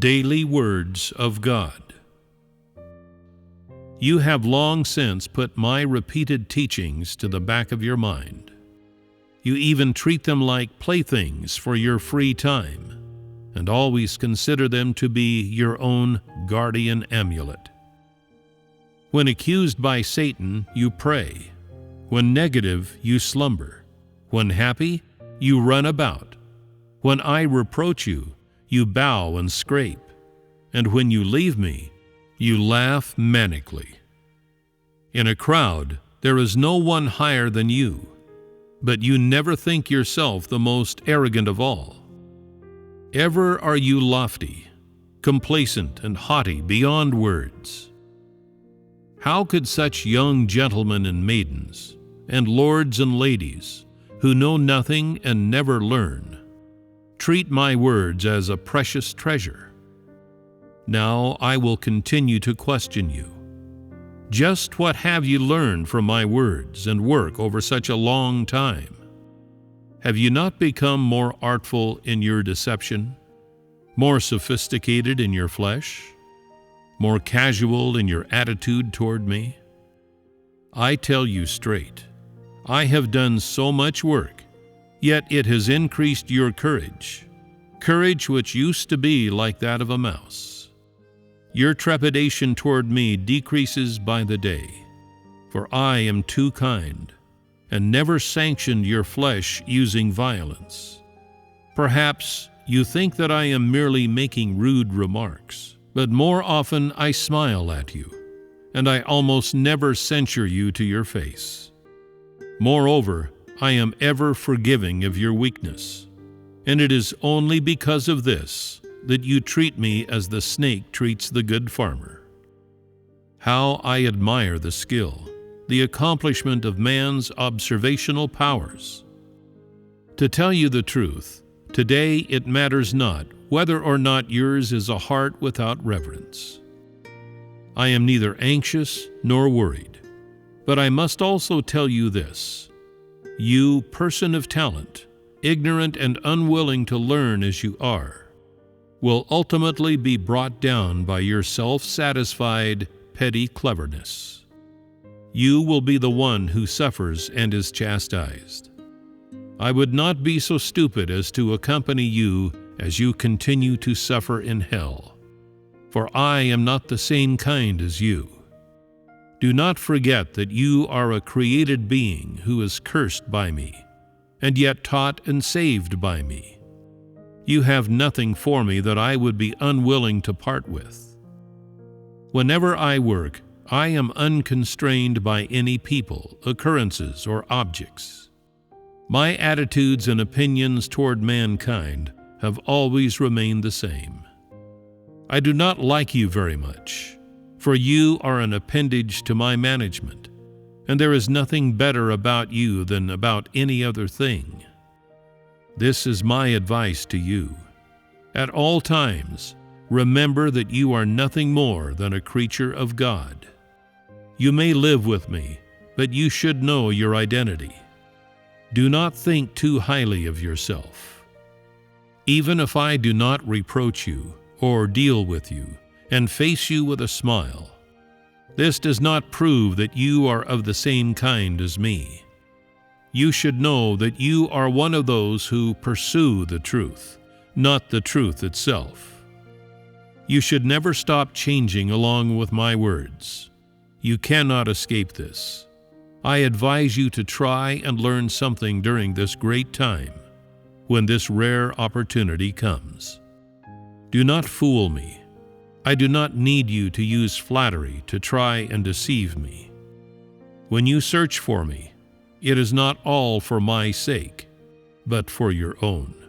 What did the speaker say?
Daily Words of God. You have long since put my repeated teachings to the back of your mind. You even treat them like playthings for your free time, and always consider them to be your own guardian amulet. When accused by Satan, you pray. When negative, you slumber. When happy, you run about. When I reproach you, you bow and scrape. And when you leave me, you laugh manically. In a crowd, there is no one higher than you, but you never think yourself the most arrogant of all. Ever are you lofty, complacent, and haughty beyond words. How could such young gentlemen and maidens, and lords and ladies, who know nothing and never learn, treat my words as a precious treasure? Now I will continue to question you. Just what have you learned from my words and work over such a long time? Have you not become more artful in your deception, more sophisticated in your flesh, more casual in your attitude toward me? I tell you straight, I have done so much work, yet it has increased your courage which used to be like that of a mouse. Your trepidation toward me decreases by the day, for I am too kind, and never sanctioned your flesh using violence. Perhaps you think that I am merely making rude remarks, but more often I smile at you, and I almost never censure you to your face. Moreover, I am ever forgiving of your weakness, and it is only because of this that you treat me as the snake treats the good farmer. How I admire the skill, the accomplishment of man's observational powers. To tell you the truth, today it matters not whether or not yours is a heart without reverence. I am neither anxious nor worried, but I must also tell you this. You, person of talent, ignorant and unwilling to learn as you are, will ultimately be brought down by your self-satisfied, petty cleverness. You will be the one who suffers and is chastised. I would not be so stupid as to accompany you as you continue to suffer in hell, for I am not the same kind as you. Do not forget that you are a created being who is cursed by me, and yet taught and saved by me. You have nothing for me that I would be unwilling to part with. Whenever I work, I am unconstrained by any people, occurrences, or objects. My attitudes and opinions toward mankind have always remained the same. I do not like you very much, for you are an appendage to my management, and there is nothing better about you than about any other thing. This is my advice to you. At all times, remember that you are nothing more than a creature of God. You may live with me, but you should know your identity. Do not think too highly of yourself. Even if I do not reproach you or deal with you and face you with a smile, this does not prove that you are of the same kind as me. You should know that you are one of those who pursue the truth, not the truth itself. You should never stop changing along with my words. You cannot escape this. I advise you to try and learn something during this great time, when this rare opportunity comes. Do not fool me. I do not need you to use flattery to try and deceive me. When you search for me, it is not all for my sake, but for your own.